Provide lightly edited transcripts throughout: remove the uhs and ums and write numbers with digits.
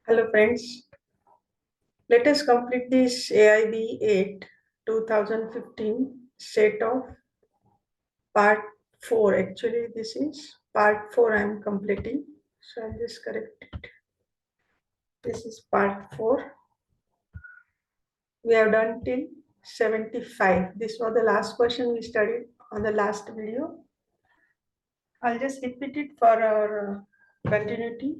Hello friends, let us complete this AIBE 8 2015 set of part 4. Actually this is part 4 I am completing, so I'll just correct it. This is part 4. We have done till 75. This was the last question we studied on the last video. I'll just repeat it for our continuity.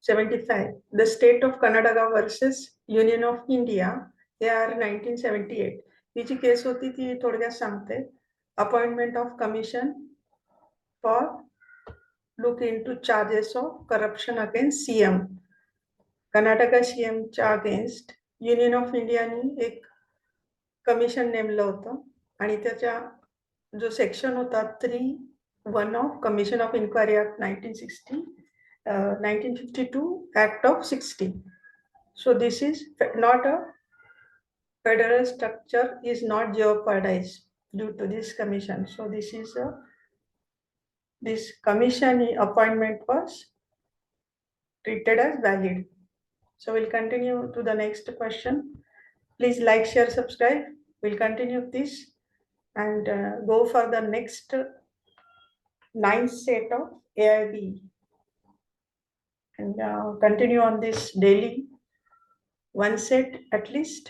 75. The state of Karnataka versus Union of India, AR 1978. ही जी case होती ती थोडक्यात सांगते. Appointment of commission for look into charges of corruption against CM. Karnataka CM च्या against union of इंडियानी एक commission नेमलं होतं आणि त्याच्या जो सेक्शन होता 3(1) of commission of inquiry act 1960 1952 Act of 60. So this is not a federal structure is not jeopardized due to this commission. So this is this commission appointment was treated as valid. So we'll continue to the next question. Please like, share, subscribe. We'll continue this and go for the next 9th set of AIBE. And continue on this daily, one set at least.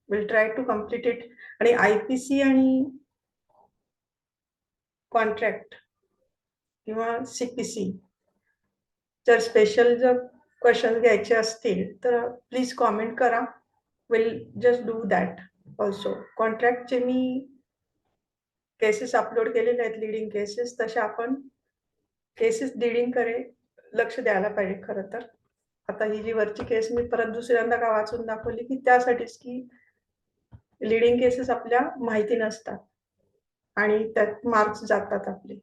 We'll try to complete it. आणि IPC आणि contract किंवा CPC जर special जर question घ्यायचे असतील तर please comment करा. Will just do that also. कॉन्ट्रॅक्टचे मी केसेस अपलोड केलेले आहेत, लिडिंग केसेस. तसे आपण केसेस लिडिंगकडे लक्ष द्यायला पाहिजे खरं तर. आता ही जी वरची केस मी परत दुसऱ्यांदा का वाचून दाखवली की त्यासाठीच की लिडिंग केसेस आपल्या माहिती नसतात आणि त्यात मार्क्स जातात आपले.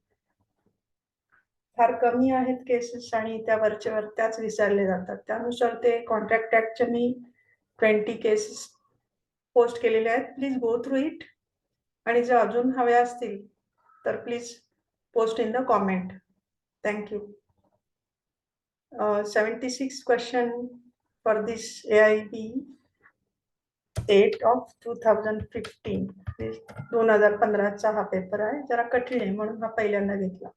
फार कमी आहेत केसेस आणि त्या वरचेवर त्याच विचारले जातात. त्यानुसार ते कॉन्ट्रॅक्ट ऍक्टचे मी 20 केसेस पोस्ट केलेले आहेत. Please go through it. आणि जर अजून हवे असतील तर please post in the comment. Thank you. 76 question for this AIBE 8 of 2015. 2015चा हा पेपर आहे. जरा कठीण आहे म्हणून हा पहिल्यांदा घेतला.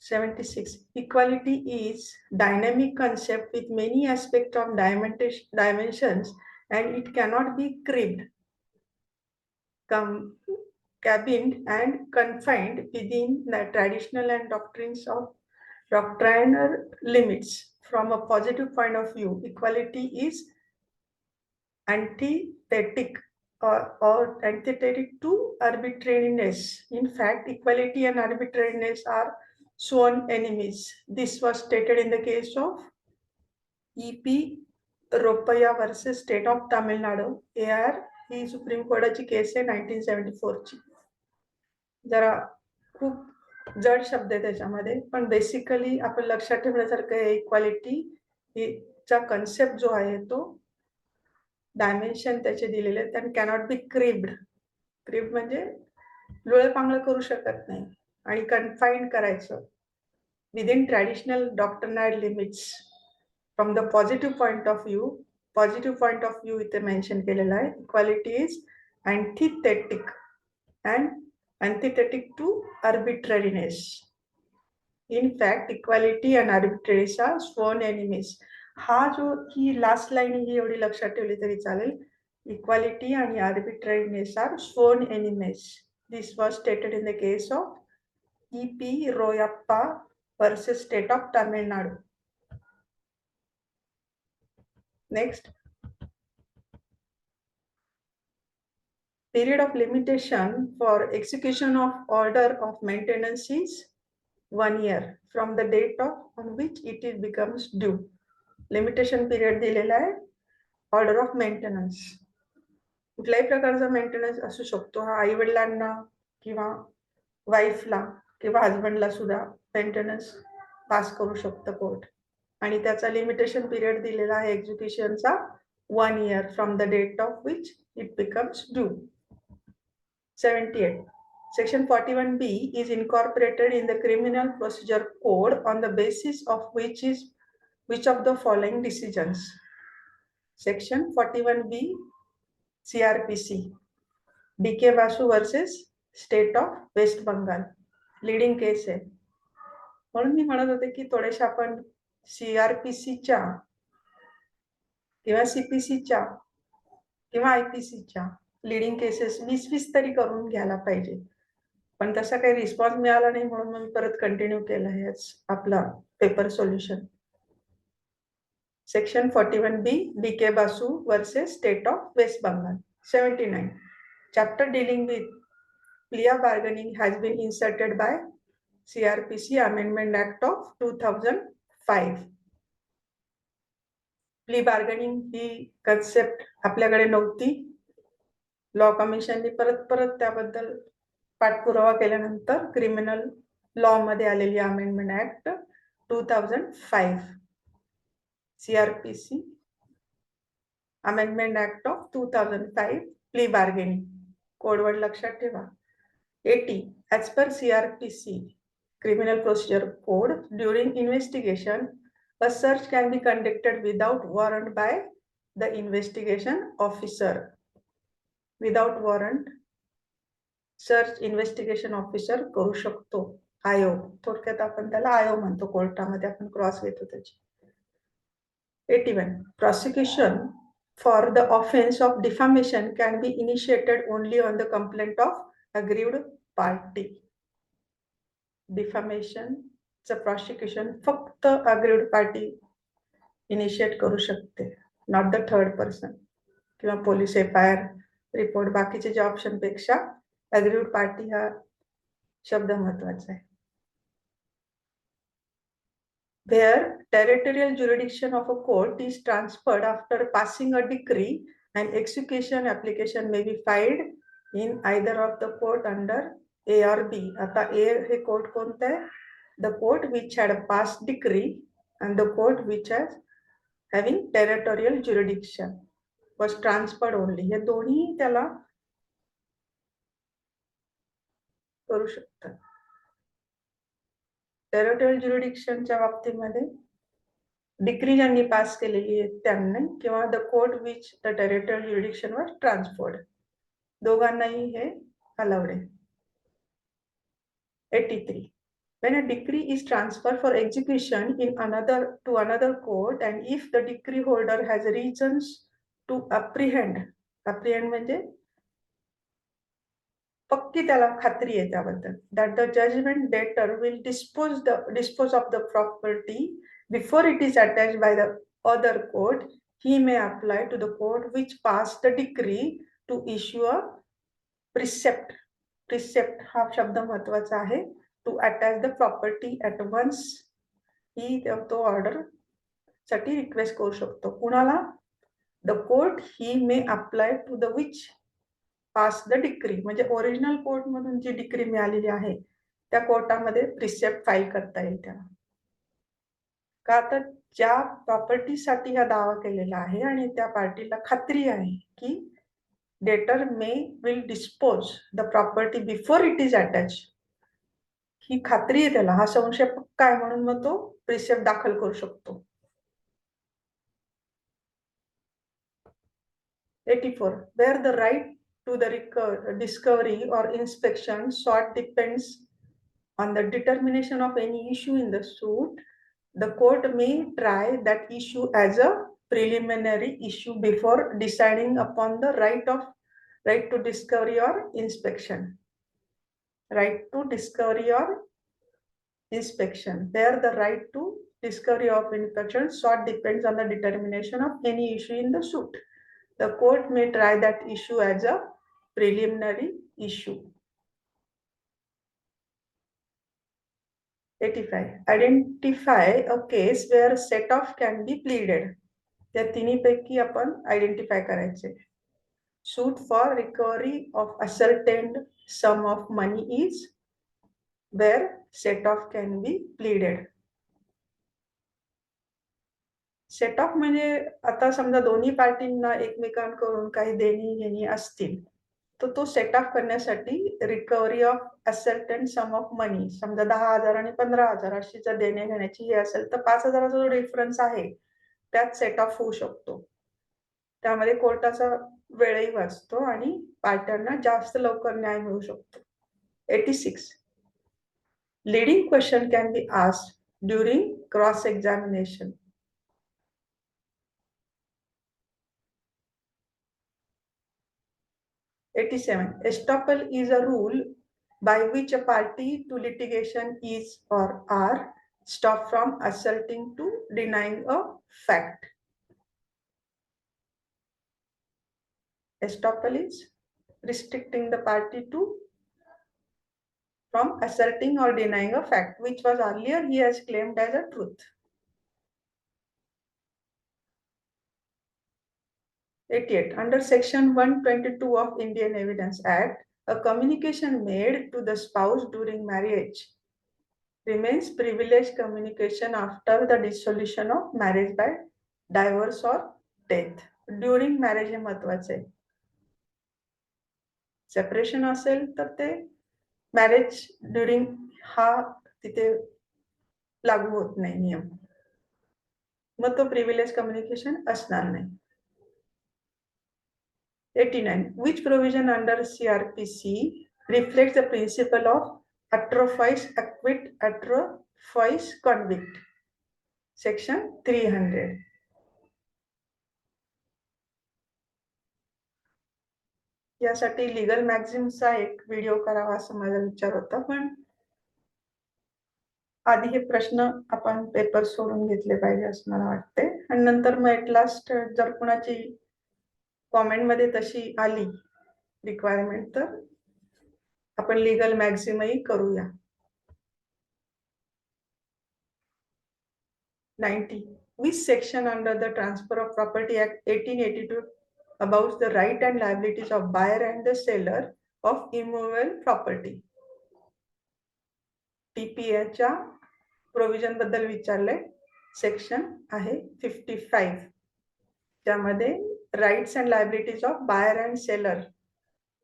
76. Equality is dynamic concept with many aspects of dimensions and it cannot be cribbed, cabined and confined within the traditional and doctrinal limits. From a positive point of view, equality is antithetic or antithetic to arbitrariness. In fact, equality and arbitrariness are sworn enemies. This was stated in the case of E.P. Ropaya versus State of Tamil Nadu. AR ही Supreme कोर्टाची case आहे 1974 ची. जरा खूप जड शब्द आहे त्याच्यामध्ये, पण बेसिकली आपण लक्षात ठेवण्यासारखं आहे इक्वालिटीचा कन्सेप्ट जो आहे तो डायमेन्शन त्याचे दिलेले आहेत आणि कॅनॉट बी क्रिब्ड. क्रिब्ड म्हणजे लुळेपांगळ करू शकत नाही आणि कन्फाईन करायचं within traditional doctrinal limits. From the positive point of view इथे मेन्शन केलेला आहे. Equality is antithetic to arbitrariness. In fact, equality and arbitrariness are sworn enemies. हा जो ही लास्ट लाईन ही एवढी लक्षात ठेवली तरी चालेल. Equality and arbitrariness are sworn enemies. This was stated in the case of E.P. Royappa versus State of Tamil Nadu. Next. Period of limitation for execution of order of maintenance is 1 year from the date on which it becomes due. Limitation period दिलेला आहे order of maintenance. कुठल्याही प्रकारचा maintenance असू शकतो. हा आई वडिलांना किंवा वाईफला किंवा हजबंडला सुद्धा मेंटेनन्स पास करू शकतं कोर्ट आणि त्याचा लिमिटेशन पिरियड दिलेला आहे एक्झिक्युशनचा 1 year from the date of which it becomes due. 78. Section 41B is incorporated in the Criminal Procedure Code on the basis of which is which of the following decisions? Section 41B CRPC, DK Basu versus state of West Bengal, leading case आहे. म्हणून मी म्हणत होते की थोडेसे आपण CRPCच्या किंवा CPCच्या किंवा IPCच्या leading cases 20-20 तरी करून घ्यायला पाहिजे. पण तसा काही रिस्पॉन्स मिळाला नाही, म्हणून मी परत कंटिन्यू केला आहे आपला paper solution. Section 41B, DK Basu versus State of West Bengal. 79. Chapter dealing with plea bargaining has been inserted by CRPC Amendment Act of 2005. Plea bargaining he concept आपल्याकडे नव्हती. लॉ कमिशनने परत त्याबद्दल पाठपुरावा केल्यानंतर क्रिमिनल लॉ मध्ये आलेली amendment act 2005, CRPC amendment act of 2005, plea bargaining. Codeword लक्षात ठेवा. 80. As per CRPC Criminal Procedure Code, during investigation, a search can be conducted without warrant by the investigation officer. Without warrant, search investigation officer करू शकतो. आयोग, थोडक्यात आपण त्याला आयोग म्हणतो, कोर्टामध्ये आपण क्रॉस घेतो त्याची. 81. Prosecution for the offense of defamation can be initiated only on the complaint of aggrieved party. डिफॅमेशनचं प्रॉसिक्युशन फक्त अग्रीड पार्टी इनिशिएट करू शकते, नॉट द थर्ड पर्सन किंवा पोलीस FIR रिपोर्ट. बाकीचे जे ऑप्शन पेक्षा अग्रीड पार्टी हा शब्द महत्वाचा आहे. Where territorial jurisdiction of a court is transferred after passing a decree, and execution application may be filed in either of the court under A or B. आता A hey court कोणतं आहे? The court which had passed decree and the court which has having territorial jurisdiction was transferred only. हे दोन्ही त्याला करू शकतात. Territorial ज्युरिडिक्शनच्या बाबतीमध्ये decree ज्यांनी पास केलेली आहे त्यांनी किंवा the court which the territorial jurisdiction were transferred, दोघांनाही हे अलाउड आहे. 83. When a decree is transferred for execution in another court, and if the decree holder has reasons to apprehend म्हणजे पक्की त्याला खात्री आहे त्याबद्दल, that the judgment debtor will dispose of the property before it is attached by the other court, he may apply to the court which passed the decree to issue a precept. Precept हा शब्द महत्वाचा आहे. To attach the property at once, ही तो order साठी request करू शकतो. कुणाला? The court he may apply to the which pass the decree, म्हणजे ओरिजिनल कोर्ट मधून जी डिक्री मिळालेली आहे त्या कोर्टामध्ये प्रिसेप्ट फाईल करता येईल त्याला. का तर ज्या प्रॉपर्टीसाठी हा दावा केलेला आहे आणि त्या पार्टीला खात्री आहे की debtor may will dispose the property before it is attach, ही खात्री आहे त्याला, हा संशय पक्का आहे, म्हणून मग तो प्रिसेप्ट दाखल करू शकतो. 84. Where the right to the discovery or inspection sought depends on the determination of any issue in the suit, the court may try that issue as a preliminary issue before deciding upon the right to discovery or inspection. Right to discovery or inspection, where the right to discovery of inspection sought depends on the determination of any issue in the suit, the court may try that issue as a preliminary issue. 85. Identify a case where set off can be pleaded. त्या तिन्ही पैकी आपण identify करायचे. Suit for recovery of ascertained sum of money is where set off can be pleaded. Set of म्हणजे आता समजा दोन्ही पार्टींना एकमेकांकडून काही देणी घेणी असतील तर तो सेटअप करण्यासाठी recovery of ascertain sum of money, समजा 10,000 आणि 15,000 अशी जर देण्या घेण्याची ही असेल तर 5,000चा जो डिफरन्स आहे त्यात सेट ऑफ होऊ शकतो. त्यामध्ये कोर्टाचा वेळही वाचतो आणि पार्ट्यांना जास्त लवकर न्याय मिळू शकतो. 86. Leading question can be asked during cross examination. 87. Estoppel is a rule by which a party to litigation is or are stopped from asserting to denying a fact. Estoppel is restricting the party to from asserting or denying a fact which was earlier he has claimed as a truth. 88. Under section 122 of Indian Evidence Act, a communication made to the spouse during marriage remains privileged communication after the dissolution of marriage by divorce or death. During marriage हे महत्वाचे आहे. Separation असेल तर ते marriage during हा तिथे लागू होत नाही नियम, मग तो प्रिव्हिलेज कम्युनिकेशन असणार नाही. 89. Which provision under CRPC reflects the principle of atrophies acquit, atrophies convict? Section 300. यासाठी लीगल मॅक्झिमचा एक व्हिडिओ करावा असं माझा विचार होता, पण आधी हे प्रश्न आपण पेपर सोडून घेतले पाहिजे असं मला वाटते, आणि नंतर मग एट लास्ट जर कुणाची कॉमेंट मध्ये तशी आली रिक्वायरमेंट तर आपण लीगल मॅक्झिमही करूया. 90. Which section under the Transfer of Property Act 1882 about the right and liabilities of buyer and the seller of immovable property? TPA च्या प्रोव्हिजन बद्दल विचारले. सेक्शन आहे 55, त्यामध्ये rights and liabilities of buyer and seller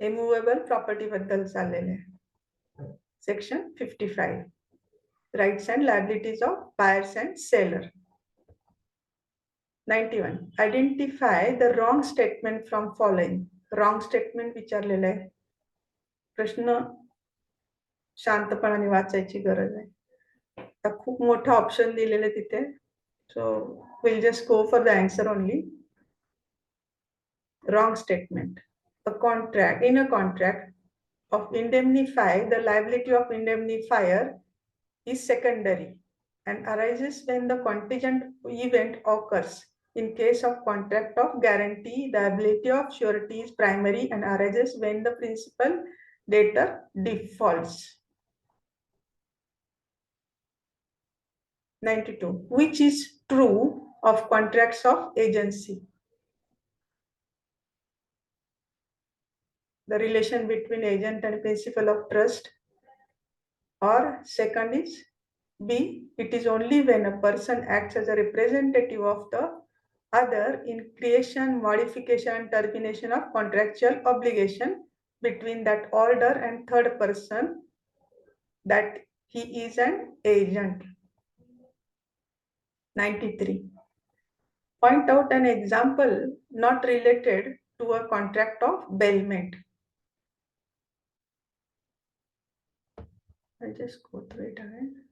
immovable property बद्दल चाललेले. Section 55, rights and liabilities of buyers and seller. 91. Identify the wrong statement from following. Wrong statement विचारलेलं आहे. प्रश्न शांतपणाने वाचायची गरज आहे. आता खूप मोठा ऑप्शन दिलेले तिथे, so will just go for the answer only. Wrong statement. A contract, in a contract of indemnify, the liability of indemnifier is secondary and arises when the contingent event occurs. In case of contract of guarantee, the liability of surety is primary and arises when the principal debtor defaults. 92. Which is true of contracts of agency? The relation between agent and principal of trust. Or second is B, it is only when a person acts as a representative of the other in creation, modification and termination of contractual obligation between that order and third person that he is an agent. 93. Point out an example not related to a contract of bailment. I'll just go through it again.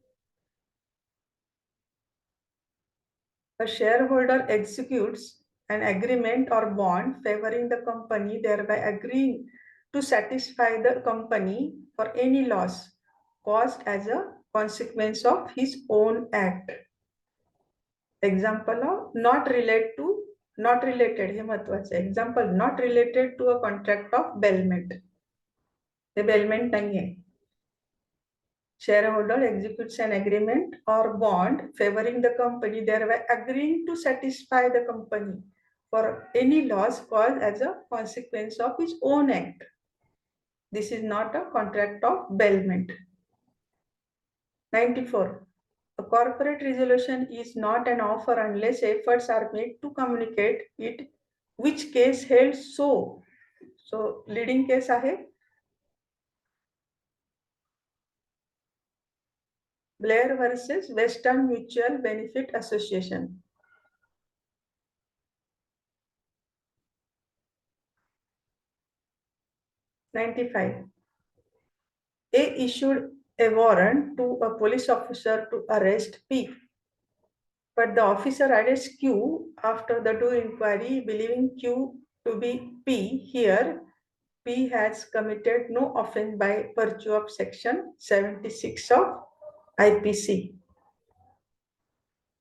A shareholder executes an agreement or bond favoring the company, thereby agreeing to satisfy the company for any loss caused as a consequence of his own act. Example of not related हे महत्वाचं. Example not related to a contract of bailment. Hey bailment नाही आहे. Shareholder executes an agreement or bond favoring the company, thereby agreeing to satisfy the company for any loss caused as a consequence of his own act. This is not a contract of bailment. 94. A corporate resolution is not an offer unless efforts are made to communicate it, which case held so. So leading case आहे Blair versus Western Mutual Benefit Association. $95. A issued a warrant to a police officer to arrest P, but the officer arrests Q after the due inquiry, believing Q to be P. Here, P has committed no offense by virtue of section 76 of IPC.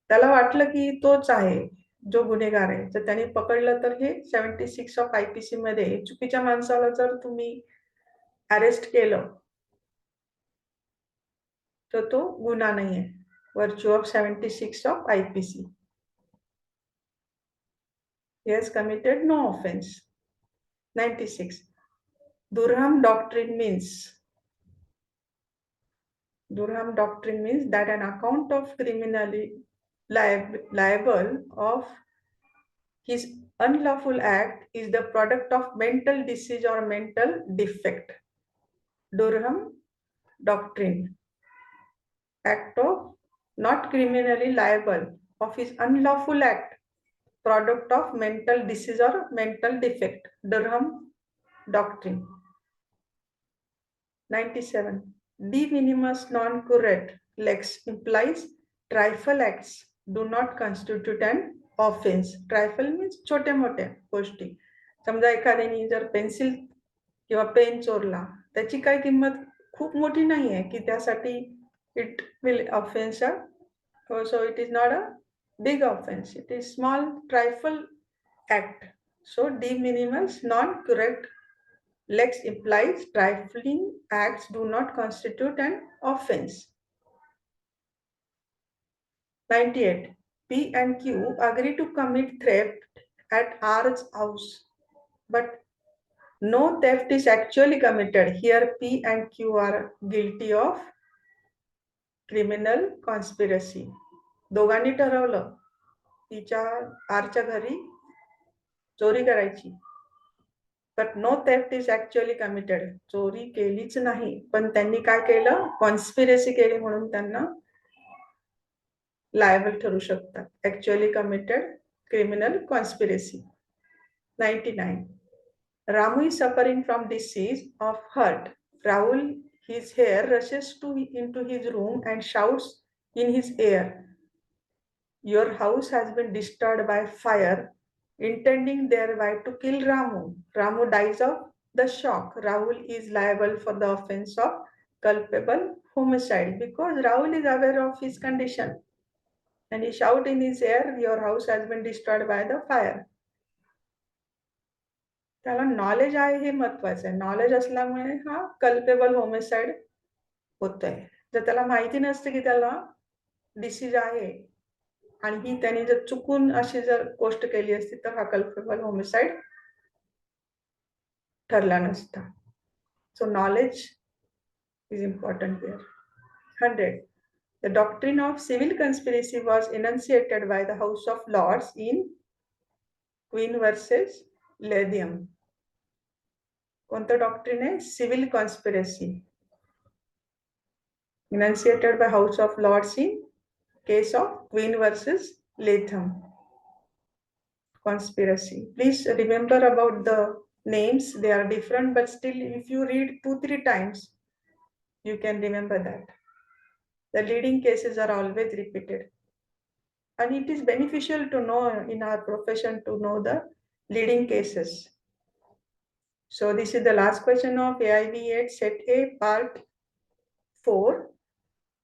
त्याला वाटलं की तोच आहे जो गुन्हेगार आहे, तर त्यांनी पकडलं तर हे 76 ऑफ IPC मध्ये चुकीच्या माणसाला जर तुम्ही अरेस्ट केलं तर तो गुन्हा नाही आहे. Virtue of 76 of IPC. He has committed no offense. 96. Durham doctrine means that an account of criminally liable of his unlawful act is the product of mental disease or mental defect. Durham doctrine. Act of not criminally liable of his unlawful act, product of mental disease or mental defect. Durham doctrine. 97. De minimis non curat lex implies trifle acts do not constitute an offense. Trifle means छोटे मोठ्या गोष्टी. समजा एखाद्याने जर pencil किंवा pen चोरला, त्याची काय किंमत खूप मोठी नाही आहे की त्यासाठी it will offense a, so it is not a big offense, it is small trifle act. So de minimis non curat lex implies trifling acts do not constitute an offense. 98. P and Q agree to commit theft at R's house, but no theft is actually committed. Here P and Q are guilty of criminal conspiracy. दोघांनी ठरवलं तिच्या आरच्या घरी चोरी करायची, but no theft is actually committed. चोरी केलीच नाही, पण त्यांनी काय केलं, कॉन्स्पिरसी केली म्हणून त्यांना लायबल ठरू शकतात. Actually committed criminal conspiracy. 99. Ramu is suffering from disease of hurt. Rahul, his hair, rushes into his room and shouts in his ear, "Your house has been disturbed by fire," intending thereby to kill Ramu. Ramu dies of the shock. Rahul is liable for the offense of culpable homicide because Rahul is aware of his condition and he shouts in his ear, "Your house has been destroyed by the fire." त्याला knowledge आहे हे महत्वाचं आहे. Knowledge असल्यामुळे हा culpable homicide होतोय. जर त्याला माहिती नसते की त्याला डिसीज आहे आणि ही त्याने जर चुकून अशी जर गोष्ट केली असती तर हा कल्पेबल होमिसाइड ठरला नसता. सो knowledge is important here. 100. The doctrine of civil conspiracy was enunciated by the House of Lords in Queen versus Latham. कोणतं डॉक्ट्रिन आहे? Civil conspiracy, enunciated by House of Lords in case of Queen versus Latham. Conspiracy. Please remember about the names. They are different, but still if you read 2-3 times, you can remember that. The leading cases are always repeated. And it is beneficial to know in our profession to know the leading cases. So this is the last question of AIBE Set A Part 4.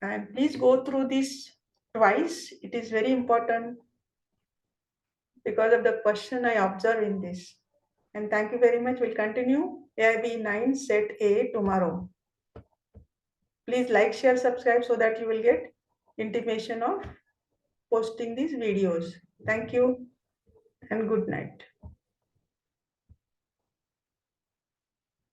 And please go through this twice. It is very important because of the question I observe in this. And thank you very much. We'll continue AIBE 9 Set A tomorrow. Please like, share, subscribe so that you will get intimation of posting these videos. Thank you and good night.